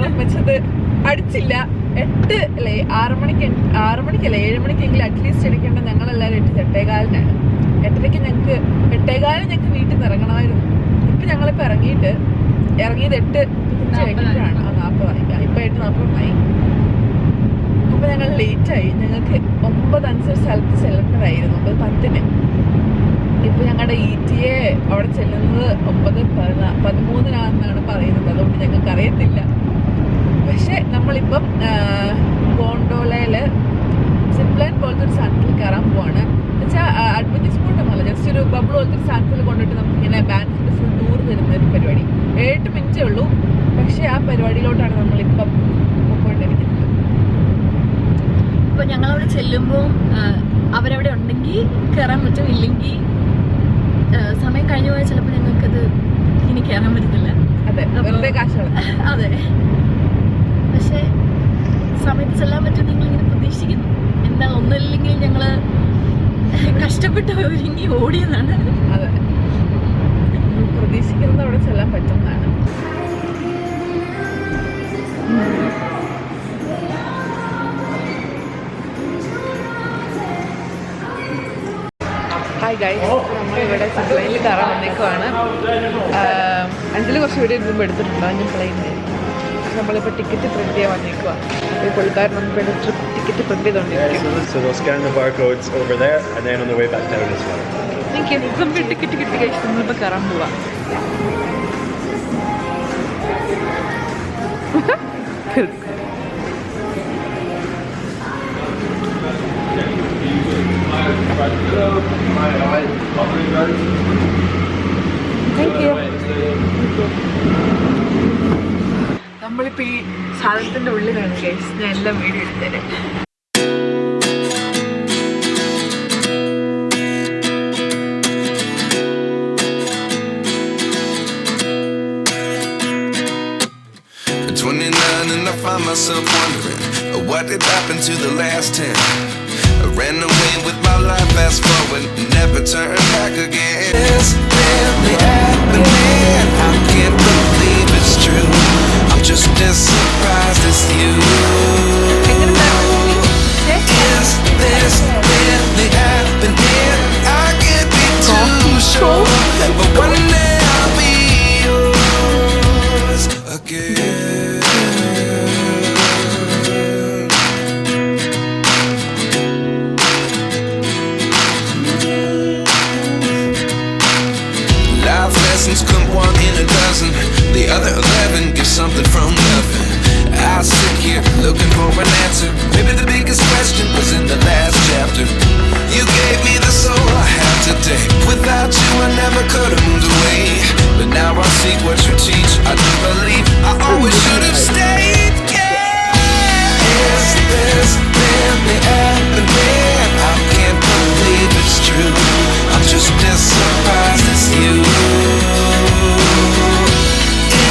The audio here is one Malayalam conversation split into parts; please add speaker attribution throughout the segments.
Speaker 1: അലാറം വെച്ചത് അടിച്ചില്ല. 6 മണിക്കല്ല 7 മണിക്കെങ്കിലും അറ്റ്ലീസ്റ്റ് എടുക്കേണ്ട ഞങ്ങളെല്ലാവരും 8:45-നാണ്. 8:30 ഞങ്ങൾക്ക് 8:15 ഞങ്ങൾക്ക് വീട്ടിൽ നിന്ന് ഇറങ്ങണമായിരുന്നു. ഇപ്പം ഞങ്ങളിപ്പോൾ ഇറങ്ങിയത് 8:40 ഇപ്പം 8:40 അപ്പോൾ ഞങ്ങൾ ലേറ്റായി. ഞങ്ങൾക്ക് 9:05 സ്ഥലത്ത് ചെല്ലേണ്ടതായിരുന്നു, 9:10. ഇപ്പം ഞങ്ങളുടെ ETA അവിടെ ചെല്ലുന്നത് 9:13 പറയുന്നത്. അതുകൊണ്ട് ഞങ്ങൾക്ക് അറിയത്തില്ല. പക്ഷെ നമ്മളിപ്പം ഗോണ്ടോളയിൽ സിപ്ലൈൻ പോലത്തെ ഒരു സാധനത്തിൽ കയറാൻ പോവാണ്. എന്നുവെച്ചാൽ അഡ്വഞ്ചർ സ്പോട്ടൊന്നുമല്ല, ജസ്റ്റ് ഒരു ബബിൾ പോലത്തെ ഒരു സാധനത്തിൽ കൊണ്ടിട്ട് നമുക്കിങ്ങനെ ബാൻസിൻ്റെ ഫുൾ ടൂർ തരുന്ന ഒരു പരിപാടി. 7 മിനിറ്റേ ഉള്ളൂ. പക്ഷെ ആ പരിപാടിയിലോട്ടാണ് നമ്മളിപ്പം പോയിക്കൊണ്ടിരിക്കുന്നത്.
Speaker 2: അപ്പോൾ ഞങ്ങളവിടെ ചെല്ലുമ്പോൾ അവരവിടെ ഉണ്ടെങ്കിൽ കയറാൻ പറ്റും, ഇല്ലെങ്കിൽ സമയം കഴിഞ്ഞു പോയാൽ ചിലപ്പോൾ ഞങ്ങൾക്കത് ഇനി കയറാൻ പറ്റത്തില്ല.
Speaker 1: അതെ, വെറുതെ കാശുകൾ.
Speaker 2: അതെ, പക്ഷേ സമയത്ത് ചെല്ലാൻ പറ്റും നിങ്ങളിങ്ങനെ പ്രതീക്ഷിക്കുന്നു. എന്താണ്, ഒന്നുമില്ലെങ്കിൽ ഞങ്ങൾ കഷ്ടപ്പെട്ട് ഒരുങ്ങി ഓടിയതാണ്.
Speaker 1: അതെ, പ്രതീക്ഷിക്കുന്നത് അവിടെ ചെല്ലാൻ പറ്റുന്നതാണ്. ഹായ് ഗൈസ്, നമ്മളിവിടെ പ്ലെയിനിൽ കയറാൻ വന്നേക്കുവാണ്. അഞ്ചിൽ കുറച്ച് വീഡിയോ ഇരുമ്പ് എടുത്തിട്ടുണ്ടോ അഞ്ച് പ്ലെയിനിൽ. നമ്മളിപ്പോൾ ടിക്കറ്റ് പ്രിന്റ് ചെയ്യാൻ വന്നേക്കുക. ഈ പുള്ളിക്കാരൻ നമുക്ക് വേണ്ടി ടിക്കറ്റ് പ്രിന്റ് ചെയ്തുകൊണ്ടിരിക്കും. നമുക്ക് ടിക്കറ്റ് കിട്ടി കഴിച്ച് നമ്മളിപ്പോൾ കയറാൻ പോവാം. നമ്മളിപ്പോൾ ഈ സാധനത്തിൻ്റെ ഉള്ളിലാണ് ഗൈസ്. ഞാൻ എല്ലാം video എടുത്തേനെ.
Speaker 3: Myself wondering what did happen to the last 10. I ran away with my life, fast forward, never turn back again. It's really happening, I can't believe it's true. I'm just as surprised as you. Is this really happening? I can't be too sure, but one day I'll be yours again. Come 1 in a dozen, the other 11 give something from nothing. I sit here looking for an answer. Maybe the biggest question was in the last chapter. You gave me the soul I have today. Without you I never could have moved away. But now I see what you teach. I do believe I always should have stayed. Yeah. Is this really happening? I can't believe it's true. I'm just as surprised as you.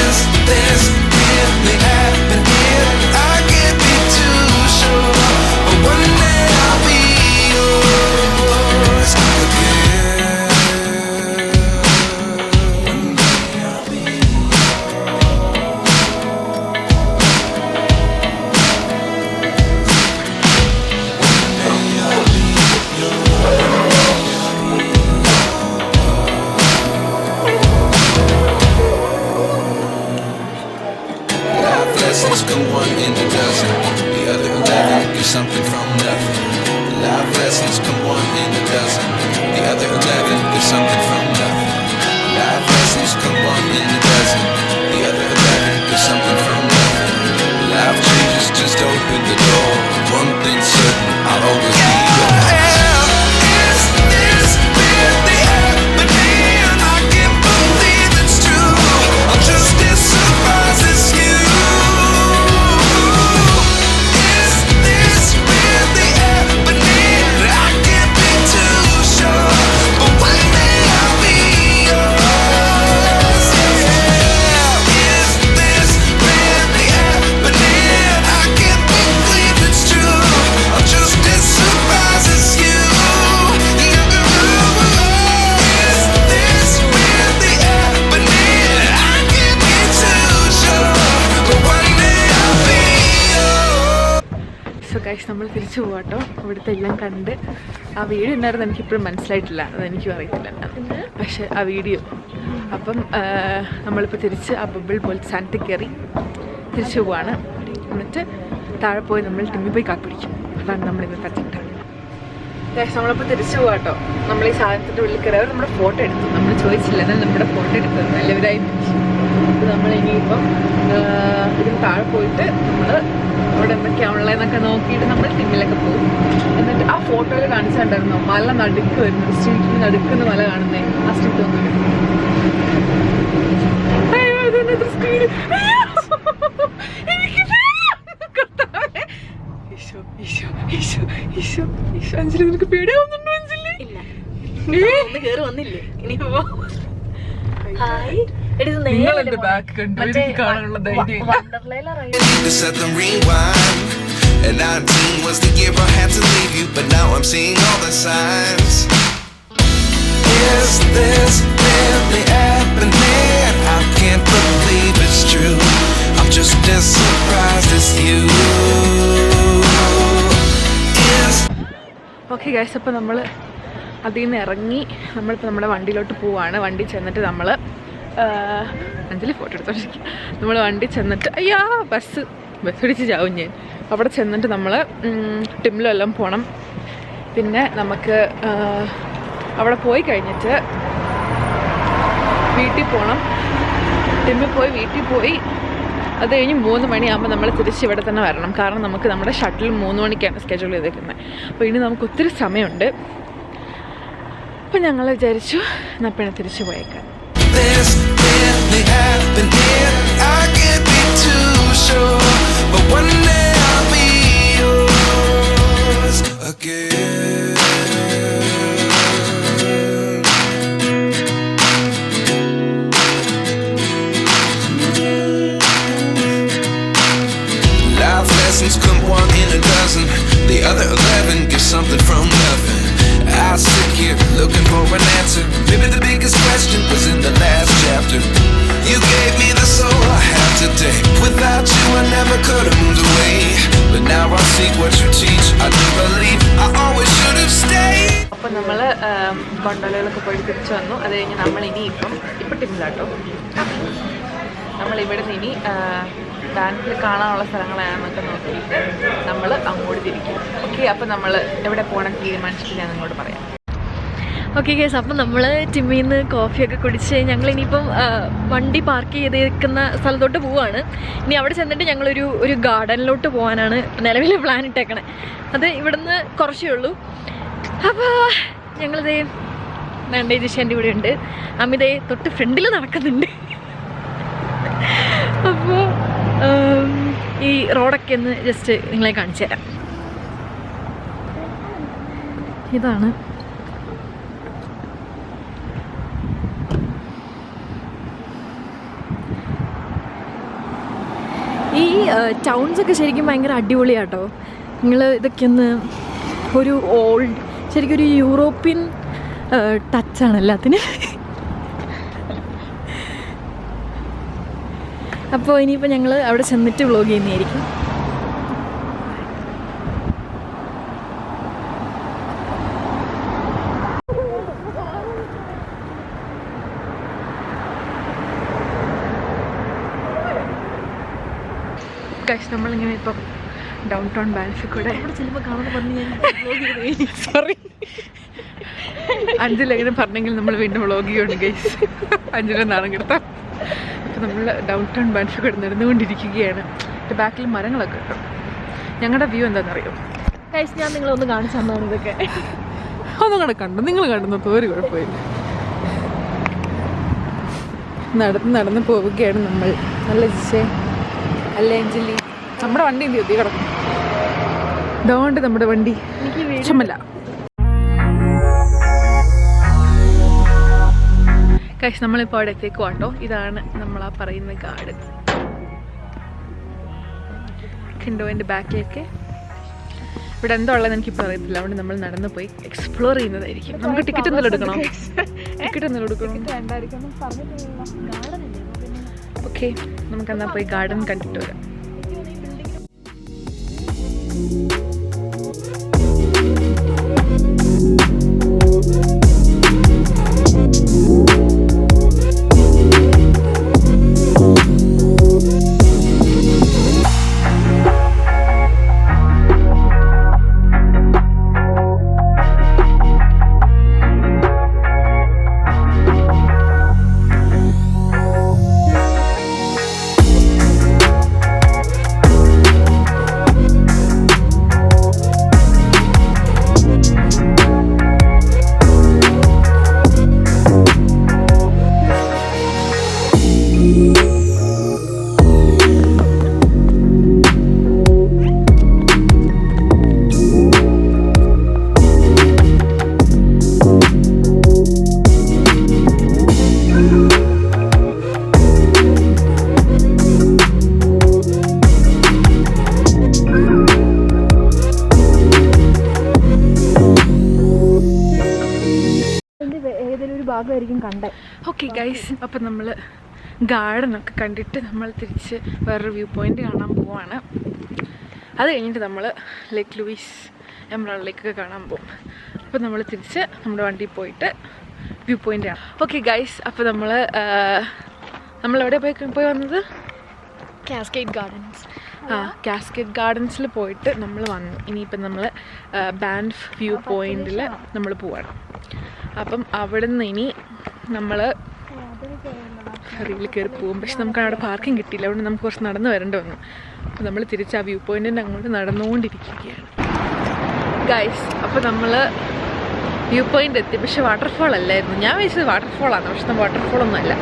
Speaker 3: Is this really happening? I can't be too sure, but one day I'll be yours again. One day I'll be come 1 in a dozen, the other 11 give something from nothing. Life lessons come 1 in a dozen, the other 11 give something from nothing. Life lessons come 1 in a dozen, the other 11 give something from nothing. Life changes, just open the door. One thing's certain, I'll always be yours. Is this really happening? I can't believe it's true. I'm just as surprised as you.
Speaker 1: So guys നമ്മൾ തിരിച്ചു പോകാട്ടോ. ഇവിടുത്തെ എല്ലാം കണ്ട് ആ വീഡിയോ ഉണ്ടായിരുന്നു എനിക്കിപ്പോഴും മനസ്സിലായിട്ടില്ല, അതെനിക്കും അറിയത്തില്ല പക്ഷെ ആ വീഡിയോ. അപ്പം നമ്മളിപ്പോൾ തിരിച്ച് ആ ബബിൾ പോലത്തെ സാധനത്തിൽ കയറി തിരിച്ചു പോവാണ്. എന്നിട്ട് താഴെ പോയി നമ്മൾ ടിമ്മി പോയി കാപ്പിടിക്കും. അതാണ് നമ്മളിന്ന് പറ്റിട്ട് ഗൈസ്. നമ്മളിപ്പോൾ തിരിച്ചു പോകാട്ടോ. നമ്മൾ ഈ സാധനത്തിൻ്റെ ഉള്ളിൽ കയറി നമ്മുടെ ഫോട്ടോ എടുത്തു. നമ്മൾ ചോദിച്ചില്ല എന്നാൽ നമ്മുടെ ഫോട്ടോ എടുത്തത് നല്ലവരായി തിരിച്ചു. അപ്പോൾ നമ്മൾ ഇനിയിപ്പം ഇതിന് താഴെ പോയിട്ട് നമ്മൾ അവിടെ എന്തൊക്കെയാണുള്ളതെന്നൊക്കെ നോക്കിയിട്ട് നമ്മൾ ടിമ്മിലൊക്കെ പോകും. എന്നിട്ട് ആ ഫോട്ടോയിൽ കാണിച്ചിട്ടുണ്ടായിരുന്നു മല നടുക്ക് വരുന്നത്, സ്ട്രീറ്റിൽ നടുക്കുന്ന മല കാണുന്നേ. ആ സ്ട്രീറ്റ് ഒന്നും അഞ്ജലി നിനക്ക് പേടിയാവുന്നുണ്ടോ? അഞ്ജലി നിങ്ങൾ എന്റെ ബാക്ക് കണ്ടു, എനിക്ക് കാണാനുള്ള ധൈര്യം.
Speaker 3: And 19 was the year I had to leave you, but now I'm seeing all the signs. Is this really happening? I can't believe it's true. I'm just as surprised as you.
Speaker 1: Okay guys, അപ്പോൾ നമ്മൾ അതിൽ നിന്ന് ഇറങ്ങി നമ്മളിപ്പോൾ നമ്മുടെ വണ്ടിയിലോട്ട് പോവാണ്. വണ്ടി ചെന്നിട്ട് നമ്മൾ അഞ്ജലി ഫോട്ടോ എടുത്തോണ്ടിരിക്കും. നമ്മൾ വണ്ടി ചെന്നിട്ട് അയ്യാ ബസ് പിടിച്ച് ചാവും ഞാൻ. അവിടെ ചെന്നിട്ട് നമ്മൾ ടിമ്മിലെല്ലാം പോകണം. പിന്നെ നമുക്ക് അവിടെ പോയി കഴിഞ്ഞിട്ട് വീട്ടിൽ പോകണം. ടിമ്മിൽ പോയി വീട്ടിൽ പോയി അത് കഴിഞ്ഞ് 3 മണിയാകുമ്പോൾ നമ്മൾ തിരിച്ച് ഇവിടെ തന്നെ വരണം. കാരണം നമുക്ക് നമ്മുടെ ഷട്ടിൽ 3 മണിക്കാണ് സ്കെഡ്യൂൾ ചെയ്തേക്കുന്നത്. അപ്പോൾ ഇനി നമുക്ക് ഒത്തിരി സമയമുണ്ട്. അപ്പോൾ ഞങ്ങൾ വിചാരിച്ചു എന്നാൽ പിന്നെ തിരിച്ചു പോയേക്കാം.
Speaker 3: But one day I'll be yours again. Life lessons come 1 in a dozen. The other 11 give something from nothing. I sit here looking for an answer. Maybe the biggest question was in the last chapter. You gave me the soul I have today. Without you I never could have moved away. But now I see what you teach. I do believe I always should have stayed.
Speaker 1: അപ്പോൾ നമ്മൾ ഗോണ്ടോലയിലൊക്കെ പോയി തിരിച്ചു വന്നു. അത് കഴിഞ്ഞ് നമ്മളിനി ഇപ്പം ടിമ്മിലാട്ടോ. നമ്മളിവിടെ നിന്ന് ഇനി ഡാൻസിൽ കാണാനുള്ള സ്ഥലങ്ങളാണെന്നൊക്കെ നോക്കിയിട്ട് നമ്മൾ അങ്ങോട്ട് തിരിക്കും. ഓക്കെ, അപ്പോൾ നമ്മൾ എവിടെ പോകണം തീരുമാനിച്ചിട്ട് ഞാൻ നിങ്ങളോട് പറയാം.
Speaker 2: ഓക്കെ ഗൈസ്, അപ്പം നമ്മൾ ടിമ്മിയിൽ നിന്ന് കോഫിയൊക്കെ കുടിച്ച് ഞങ്ങളിനിയിപ്പം വണ്ടി പാർക്ക് ചെയ്തേക്കുന്ന സ്ഥലത്തോട്ട് പോവുകയാണ്. ഇനി അവിടെ ചെന്നിട്ട് ഞങ്ങളൊരു ഗാർഡനിലോട്ട് പോകാനാണ് നിലവിൽ പ്ലാൻ ഇട്ടേക്കണേ. അത് ഇവിടുന്ന് കുറച്ചേ ഉള്ളൂ. അപ്പോൾ ഞങ്ങളിതേ വേണ്ട ജിഷേൻ്റെ ഇവിടെ ഉണ്ട്, അമിതേ തൊട്ട് ഫ്രണ്ടിൽ നടക്കുന്നുണ്ട്. അപ്പോൾ ഈ റോഡൊക്കെ ഒന്ന് ജസ്റ്റ് നിങ്ങളെ കാണിച്ചു തരാം. ഇതാണ് ഈ ടൗൺസൊക്കെ ശരിക്കും ഭയങ്കര അടിപൊളിയാട്ടോ. നിങ്ങൾ ഇതൊക്കെ ഒന്ന് ഒരു ഓൾഡ് ശരിക്കും ഒരു യൂറോപ്യൻ ടച്ചാണ് എല്ലാത്തിനും. അപ്പോൾ ഇനിയിപ്പോൾ ഞങ്ങൾ അവിടെ ചെന്നിട്ട് വ്ളോഗ് ചെയ്യുന്നതായിരിക്കും.
Speaker 1: നമ്മളിങ്ങനെ ഇപ്പം ഡൗൺ ടൗൺ ബാൻസിൽ കൂടെ
Speaker 2: ചിലപ്പോൾ കാണാൻ പറഞ്ഞു
Speaker 1: സോറി അഞ്ജലി എങ്ങനെ പറഞ്ഞെങ്കിൽ നമ്മൾ വീണ്ടും വ്ളോഗ് ചെയ്യുകയാണ് ഗൈസ്. അഞ്ജലി നാണം കിടത്താം. അപ്പോൾ നമ്മൾ ഡൗൺ ടൗൺ ബാൻസിൽ കൂടെ നടന്നുകൊണ്ടിരിക്കുകയാണ്. ബാക്കിൽ മരങ്ങളൊക്കെ കിട്ടും. ഞങ്ങളുടെ വ്യൂ എന്താണെന്നറിയോ
Speaker 2: ഗൈസ്? ഞാൻ നിങ്ങളൊന്ന് കാണിച്ചു തന്നാണ് ഇതൊക്കെ.
Speaker 1: ഒന്നും കൂടെ കണ്ടു, നിങ്ങൾ കണ്ടുന്നപ്പോൾ ഒരു കുഴപ്പമില്ല. നടന്ന് പോവുകയാണ് നമ്മൾ. നല്ല ജിഷേ അല്ലേ അഞ്ജലി? നമ്മുടെ വണ്ടി എന്ത് ചെയ്തു കിടക്കും? ഇതുകൊണ്ട് നമ്മുടെ വണ്ടി ചുമല്ല. കാശ് നമ്മളിപ്പോൾ അവിടെ എത്തിയേക്കും കേട്ടോ. ഇതാണ് നമ്മളാ പറയുന്ന ഗാർഡൻ. കണ്ടോ എൻ്റെ ബാക്കിലേക്ക്? ഇവിടെ എന്താ ഉള്ളതെന്ന് എനിക്കിപ്പോൾ അറിയത്തില്ല. അവിടെ നമ്മൾ നടന്നു പോയി എക്സ്പ്ലോർ ചെയ്യുന്നതായിരിക്കും. നമുക്ക് ടിക്കറ്റ് എന്തെങ്കിലും എടുക്കണോ? ടിക്കറ്റ് എന്തെങ്കിലും എടുക്കണോ? ഓക്കെ, നമുക്കെന്നാൽ പോയി ഗാർഡൻ കണ്ടിട്ട് വരാം.
Speaker 2: ഭാഗമായിരിക്കും കണ്ടേ.
Speaker 1: ഓക്കെ ഗൈസ്, അപ്പം നമ്മൾ ഗാർഡനൊക്കെ കണ്ടിട്ട് നമ്മൾ തിരിച്ച് വേറൊരു വ്യൂ പോയിൻ്റ് കാണാൻ പോവാണ്. അത് കഴിഞ്ഞിട്ട് നമ്മൾ ലേക്ക് ലൂയിസ് എമറാൾഡ് ലേക്കൊക്കെ കാണാൻ പോകും. അപ്പോൾ നമ്മൾ തിരിച്ച് നമ്മുടെ വണ്ടിയിൽ പോയിട്ട് വ്യൂ പോയിൻ്റ് ആണ്. ഓക്കെ ഗൈസ്, അപ്പോൾ നമ്മളെവിടെ പോയി വന്നത്?
Speaker 2: Cascade gardens.
Speaker 1: കാസ്കേഡ് ഗാർഡൻസിൽ പോയിട്ട് നമ്മൾ വന്നു. ഇനിയിപ്പം നമ്മൾ ബാൻഫ് വ്യൂ പോയിൻറ്റിൽ നമ്മൾ പോവാണ്. അപ്പം അവിടെ നിന്ന് ഇനി നമ്മൾ ഫെറിയിൽ കയറി പോകും. പക്ഷെ നമുക്ക് അവിടെ പാർക്കിംഗ് കിട്ടിയില്ല, അതുകൊണ്ട് നമുക്ക് കുറച്ച് നടന്ന് വരേണ്ടി വന്നു. അപ്പോൾ നമ്മൾ തിരിച്ച് ആ വ്യൂ പോയിൻറ്റിൻ്റെ അങ്ങോട്ട് നടന്നുകൊണ്ടിരിക്കുകയാണ് ഗൈസ്. അപ്പോൾ നമ്മൾ വ്യൂ പോയിൻ്റ് എത്തി. പക്ഷെ വാട്ടർഫോൾ അല്ലായിരുന്നു. ഞാൻ വിചാരിച്ചത് വാട്ടർഫോളാണ്, പക്ഷെ വാട്ടർഫോളൊന്നും അല്ല.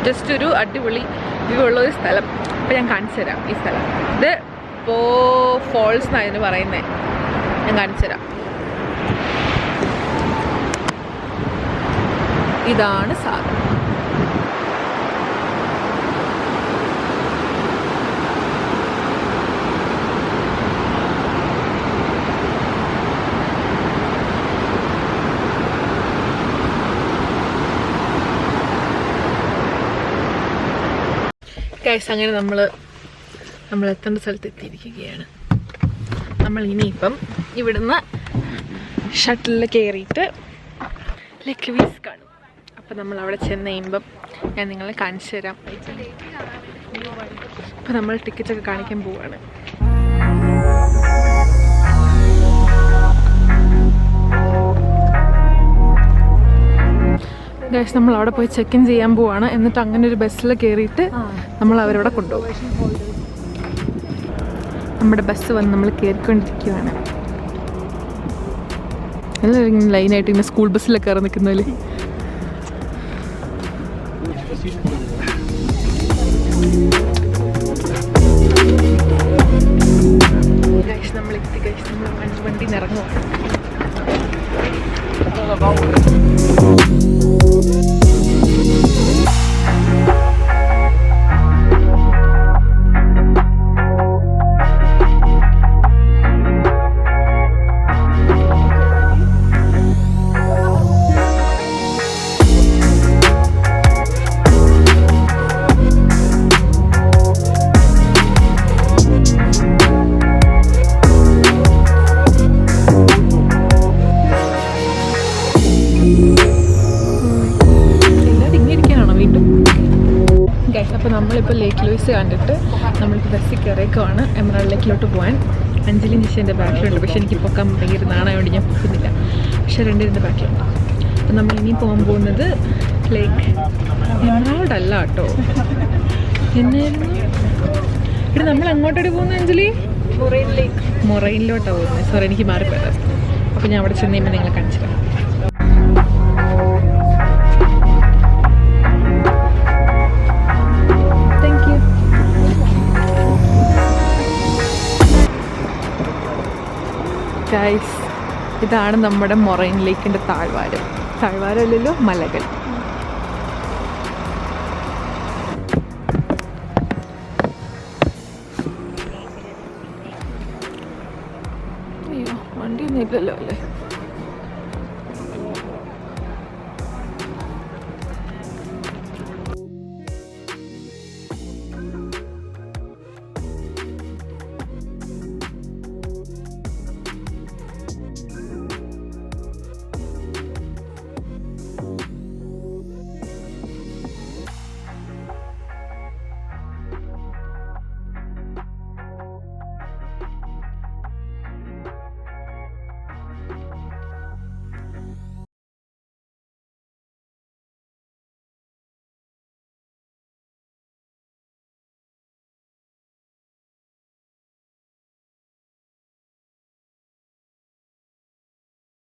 Speaker 1: ജസ്റ്റ് ഒരു അടിപൊളി വ്യൂ ഉള്ളൊരു സ്ഥലം. അപ്പോൾ ഞാൻ കാണിച്ചു തരാം ഈ സ്ഥലം. ഇത് ഫോൾസ് എന്നാണ് ഇതിന് പറയുന്നത്. ഞാൻ കാണിച്ചു തരാം. ഇതാണ് സാധനം. ഗൈസ്, അങ്ങനെ നമ്മൾ എത്തേണ്ട സ്ഥലത്ത് എത്തിയിരിക്കുകയാണ്. നമ്മൾ ഇനിയിപ്പം ഇവിടുന്ന് ഷട്ടിലിൽ കയറിയിട്ട് ലേക്ക് ലൂയിസ് കാണും. അപ്പം നമ്മൾ അവിടെ ചെന്ന് കഴിയുമ്പം ഞാൻ നിങ്ങളെ കാണിച്ചു തരാം. അപ്പം നമ്മൾ ടിക്കറ്റൊക്കെ കാണിക്കാൻ പോവുകയാണ്. ഗൈസ്, നമ്മൾ അവിടെ പോയി ചെക്ക് ഇൻ ചെയ്യാൻ പോവാണ്. എന്നിട്ട് അങ്ങനെ ഒരു ബസ്സിൽ കയറിയിട്ട് നമ്മൾ അവരവിടെ കൊണ്ടുപോകും. നമ്മുടെ ബസ് വന്ന് നമ്മൾ കയറിക്കൊണ്ടിരിക്കുകയാണ്. എല്ലാവരും ലൈനായിട്ട് ഇങ്ങനെ സ്കൂൾ ബസ്സിലൊക്കെ കയറി നിൽക്കുന്നതിൽ. ഗൈസ്, നമ്മൾ എത്തി. ഗൈസ്, നമ്മൾ വണ്ടിയിൽ നിന്ന് ഇറങ്ങുവാണ്. അപ്പോൾ നമ്മളിപ്പോൾ ലേക്ക് ലൂയിസ് കണ്ടിട്ട് നമ്മളിപ്പോൾ ബസ്സിൽ കയറിയേക്കുവാണ് എമറാൾഡ് ലേക്കിലോട്ട് പോകാൻ. അഞ്ജലി നിശ എൻ്റെ ബാക്കിലുണ്ട്, പക്ഷേ എനിക്ക് പൊക്കാൻ ഭയങ്കര നാണായതുകൊണ്ട് ഞാൻ പൊക്കുന്നില്ല. പക്ഷേ രണ്ടിൻ്റെ ബാക്കിലുണ്ട്. അപ്പോൾ നമ്മൾ ഇനി പോകാൻ പോകുന്നത് ലേക്ക് എമറാൾഡ് അല്ല കേട്ടോ, എന്നായിരുന്നു ഇവിടെ നമ്മൾ അങ്ങോട്ടോട്ട് പോകുന്നത് അഞ്ജലി? മൊറൈനിലോട്ടാണ് പോകുന്നത്. സോറി, എനിക്ക് മാറിപ്പോയത്. അപ്പോൾ ഞാൻ അവിടെ ചെന്ന് കഴിയുമ്പോൾ നിങ്ങളെ കാണിച്ചു തരാം. ഗൈസ്, ഇതാണ് നമ്മുടെ മൊറൈൻ ലേക്കിൻ്റെ താഴ്വാരം. താഴ്വാരമല്ലല്ലോ, മലകൾ. അയ്യോ, വണ്ടിയൊന്നും ഇല്ലല്ലോ അല്ലേ.